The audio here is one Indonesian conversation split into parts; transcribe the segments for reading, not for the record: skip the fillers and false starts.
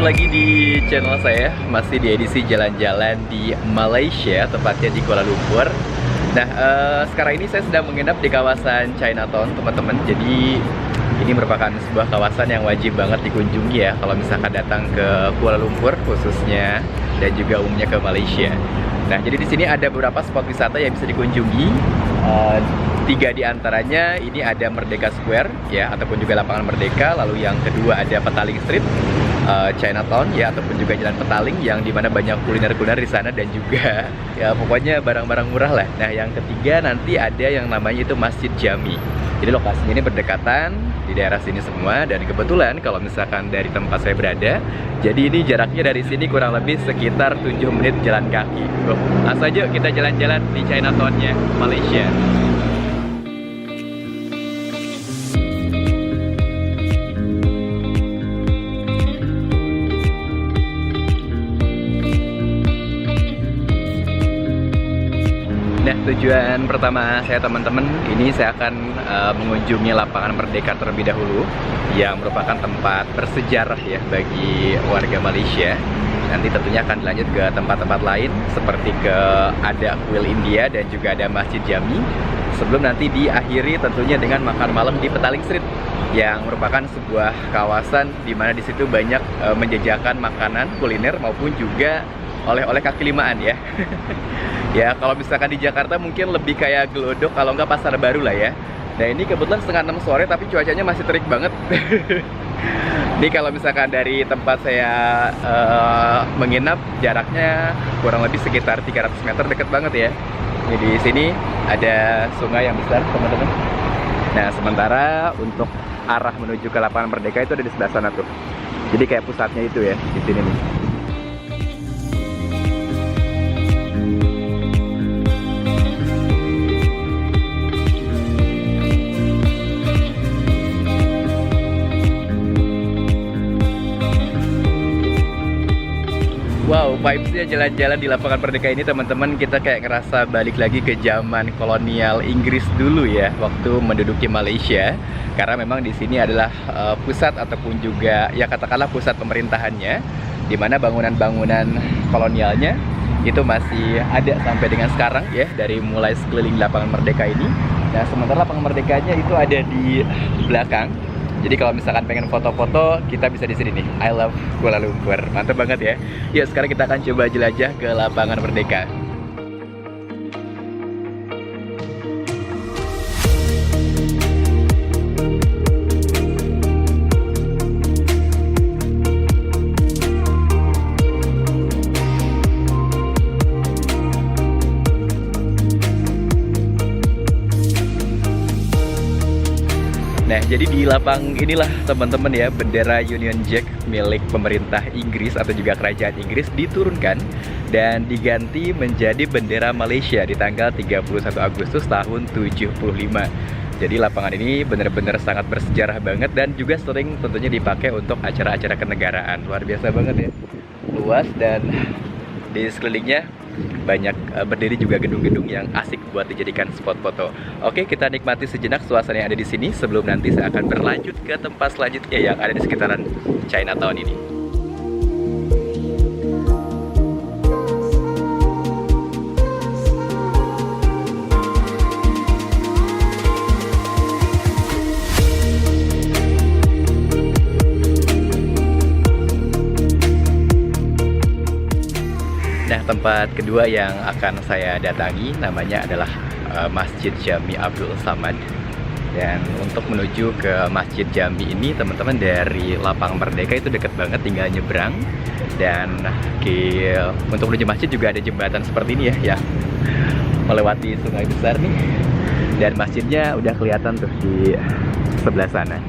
ketemu lagi di channel saya. Masih di edisi jalan-jalan di Malaysia, tepatnya di Kuala Lumpur. Nah, sekarang ini saya sedang menginap di kawasan Chinatown, teman-teman. Jadi ini merupakan sebuah kawasan yang wajib banget dikunjungi ya kalau misalkan datang ke Kuala Lumpur khususnya, dan juga umumnya ke Malaysia. Nah, jadi di sini ada beberapa spot wisata yang bisa dikunjungi. Tiga di antaranya ini ada Merdeka Square ya, ataupun juga Lapangan Merdeka. Lalu yang kedua ada Petaling Street, Chinatown ya, ataupun juga Jalan Petaling, yang dimana banyak kuliner-kuliner di sana dan juga ya pokoknya barang-barang murah lah. Nah, yang ketiga nanti ada yang namanya itu Masjid Jami. Jadi lokasinya ini berdekatan di daerah sini semua, dan kebetulan kalau misalkan dari tempat saya berada, jadi ini jaraknya dari sini kurang lebih sekitar 7 menit jalan kaki. Langsung aja kita jalan-jalan di Chinatown-nya Malaysia. Nah, tujuan pertama saya teman-teman, ini saya akan mengunjungi Lapangan Merdeka terlebih dahulu, yang merupakan tempat bersejarah ya bagi warga Malaysia. Nanti tentunya akan dilanjut ke tempat-tempat lain seperti ke ada Kuil India dan juga ada Masjid Jami, sebelum nanti diakhiri tentunya dengan makan malam di Petaling Street, yang merupakan sebuah kawasan di mana di situ banyak menjajakan makanan kuliner maupun juga oleh-oleh kaki limaan ya. Ya, kalau misalkan di Jakarta mungkin lebih kayak gelodok, kalau nggak pasar baru lah ya. Nah, ini kebetulan setengah 6 sore tapi cuacanya masih terik banget. Ini kalau misalkan dari tempat saya menginap, jaraknya kurang lebih sekitar 300 meter, deket banget ya. Ini di sini ada sungai yang besar, teman-teman. Nah, sementara untuk arah menuju ke Lapangan Merdeka itu ada di sebelah sana tuh. Jadi kayak pusatnya itu ya, di sini nih. Wow, vibes-nya jalan-jalan di Lapangan Merdeka ini teman-teman, kita kayak ngerasa balik lagi ke zaman kolonial Inggris dulu ya, waktu menduduki Malaysia. Karena memang di sini adalah pusat ataupun juga ya katakanlah pusat pemerintahannya, di mana bangunan-bangunan kolonialnya itu masih ada sampai dengan sekarang ya, dari mulai sekeliling Lapangan Merdeka ini. Nah, sementara Lapangan Merdekanya itu ada di belakang. Jadi kalau misalkan pengen foto-foto, kita bisa di sini nih. I love Kuala Lumpur. Mantap banget ya. Yuk, sekarang kita akan coba jelajah ke Lapangan Merdeka. Nah, jadi di lapang inilah teman-teman ya, bendera Union Jack milik pemerintah Inggris atau juga kerajaan Inggris diturunkan dan diganti menjadi bendera Malaysia di tanggal 31 Agustus tahun 75. Jadi lapangan ini benar-benar sangat bersejarah banget dan juga sering tentunya dipakai untuk acara-acara kenegaraan. Luar biasa banget ya. Luas, dan di sekelilingnya banyak berdiri juga gedung-gedung yang asik buat dijadikan spot foto. Oke, kita nikmati sejenak suasana yang ada di sini sebelum nanti saya akan berlanjut ke tempat selanjutnya yang ada di sekitaran Chinatown ini. Nah, tempat kedua yang akan saya datangi namanya adalah Masjid Jami Abdul Samad. Dan untuk menuju ke Masjid Jami ini, teman-teman, dari Lapangan Merdeka itu deket banget, tinggal nyebrang. Dan untuk menuju masjid juga ada jembatan seperti ini ya, yang melewati sungai besar nih. Dan masjidnya udah kelihatan tuh di sebelah sana.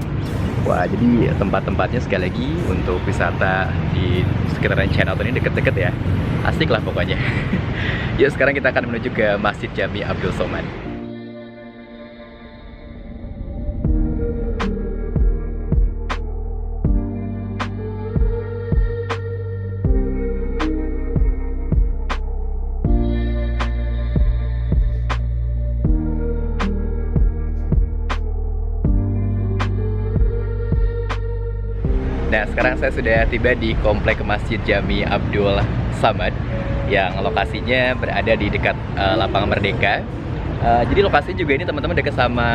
Wah, jadi tempat-tempatnya sekali lagi untuk wisata di sekitaran Chinatown ini deket-deket ya. Asik lah pokoknya. Yuk, sekarang kita akan menuju ke Masjid Jami Abdul Samad. Nah, sekarang saya sudah tiba di Komplek Masjid Jami Abdul Samad yang lokasinya berada di dekat Lapangan Merdeka. Jadi lokasinya juga ini teman-teman dekat sama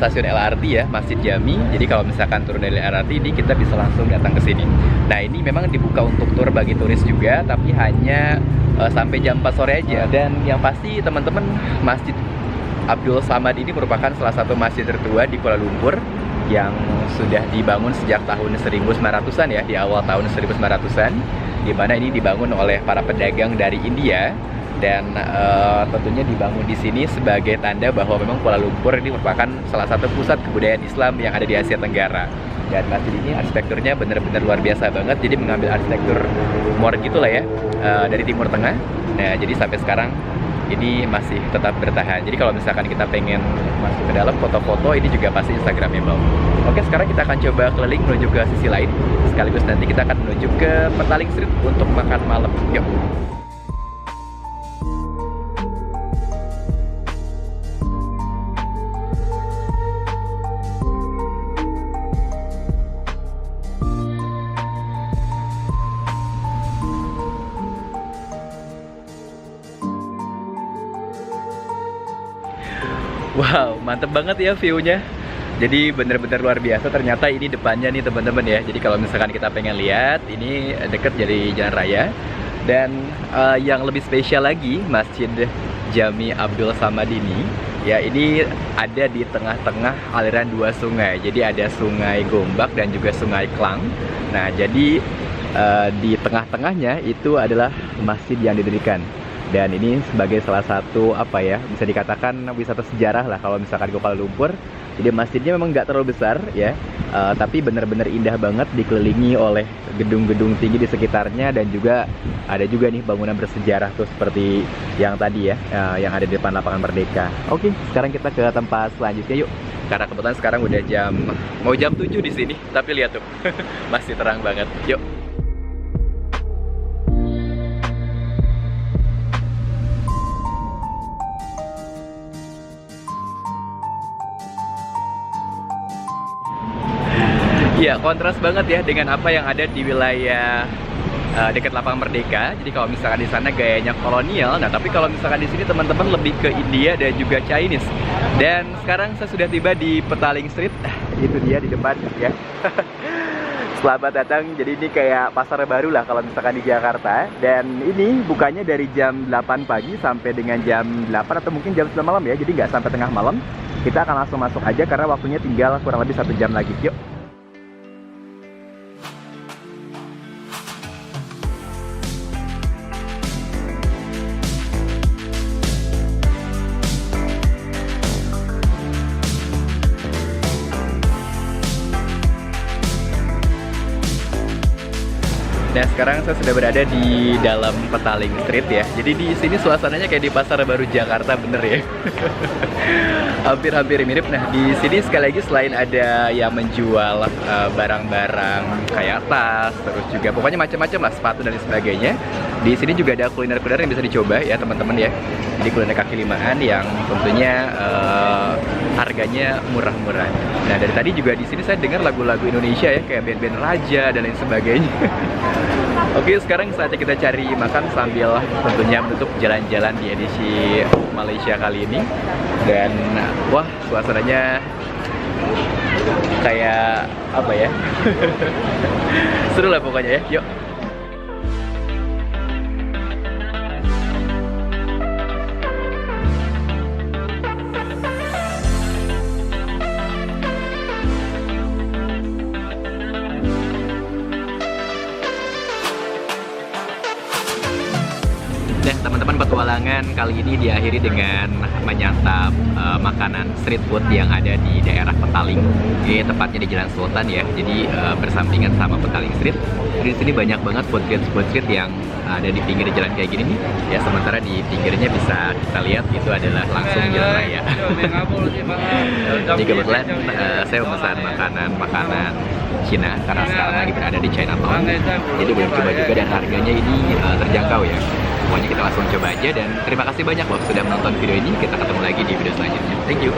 stasiun LRT ya, Masjid Jami. Jadi kalau misalkan turun dari LRT ini kita bisa langsung datang ke sini. Nah, ini memang dibuka untuk tur bagi turis juga, tapi hanya sampai jam 4 sore aja. Dan yang pasti teman-teman, Masjid Abdul Samad ini merupakan salah satu masjid tertua di Kuala Lumpur yang sudah dibangun sejak tahun 1900-an ya, di awal tahun 1900-an, di mana ini dibangun oleh para pedagang dari India dan tentunya dibangun di sini sebagai tanda bahwa memang Kuala Lumpur ini merupakan salah satu pusat kebudayaan Islam yang ada di Asia Tenggara. Dan masjid ini arsitekturnya benar-benar luar biasa banget, jadi mengambil arsitektur modern gitulah ya, dari Timur Tengah. Nah, jadi sampai sekarang ini masih tetap bertahan. Jadi kalau misalkan kita pengen masuk ke dalam foto-foto, ini juga pasti Instagramable. Oke, sekarang kita akan coba keliling menuju ke sisi lain. Sekaligus nanti kita akan menuju ke Petaling Street untuk makan malam. Yuk. Wow, mantep banget ya view-nya. Jadi bener-bener luar biasa. Ternyata ini depannya nih teman-teman ya. Jadi kalau misalkan kita pengen lihat, ini deket dari jalan raya. Dan yang lebih spesial lagi, Masjid Jami Abdul Samad ini, ya ini ada di tengah-tengah aliran dua sungai. Jadi ada Sungai Gombak dan juga Sungai Klang. Nah, jadi di tengah-tengahnya itu adalah masjid yang didirikan. Dan ini sebagai salah satu apa ya, bisa dikatakan wisata sejarah lah kalau misalkan ke Kuala Lumpur. Jadi masjidnya memang nggak terlalu besar ya, tapi benar-benar indah banget, dikelilingi oleh gedung-gedung tinggi di sekitarnya. Dan juga ada juga nih bangunan bersejarah tuh seperti yang tadi ya, yang ada di depan Lapangan Merdeka. Oke, sekarang kita ke tempat selanjutnya yuk. Karena kebetulan sekarang udah mau jam 7 di sini, tapi lihat tuh masih terang banget. Yuk. Iya, kontras banget ya dengan apa yang ada di wilayah dekat Lapangan Merdeka. Jadi kalau misalkan di sana gayanya kolonial, nah tapi kalau misalkan di sini teman-teman lebih ke India dan juga Chinese. Dan sekarang saya sudah tiba di Petaling Street, itu dia di depan ya. Selamat datang. Jadi ini kayak pasar baru lah kalau misalkan di Jakarta. Dan ini bukanya dari jam 8 pagi sampai dengan jam 8 atau mungkin jam 9 malam ya. Jadi nggak sampai tengah malam. Kita akan langsung masuk aja karena waktunya tinggal kurang lebih 1 jam lagi. Yuk. Nah, sekarang saya sudah berada di dalam Petaling Street ya. Jadi di sini suasananya kayak di Pasar Baru Jakarta, bener ya. Hampir-hampir mirip. Nah, di sini sekali lagi selain ada yang menjual barang-barang kayak tas, terus juga pokoknya macam-macam lah, sepatu dan sebagainya. Di sini juga ada kuliner-kuliner yang bisa dicoba ya teman-teman ya. Jadi kuliner kaki limaan yang tentunya harganya murah-murah. Nah, dari tadi juga di sini saya dengar lagu-lagu Indonesia ya, kayak band-band Raja dan lain sebagainya. Oke, sekarang saatnya kita cari makan sambil tentunya menutup jalan-jalan di edisi Malaysia kali ini. Dan wah, suasananya kayak apa ya? Seru lah pokoknya ya. Yuk. Nah, teman-teman, petualangan kali ini diakhiri dengan menyantap makanan street food yang ada di daerah Petaling. Ini tepatnya di Jalan Sultan ya. Jadi bersampingan sama Petaling Street. Di sini banyak banget food street yang ada di pinggir jalan kayak gini nih. Ya, sementara di pinggirnya bisa kita lihat itu adalah langsung jalan raya. Jadi kebetulan saya memesan makanan Cina karena sekarang lagi berada di Chinatown. Jadi boleh coba juga dan harganya ini terjangkau ya. Pokoknya kita langsung coba aja, dan terima kasih banyak loh sudah menonton video ini. Kita ketemu lagi di video selanjutnya. Thank you.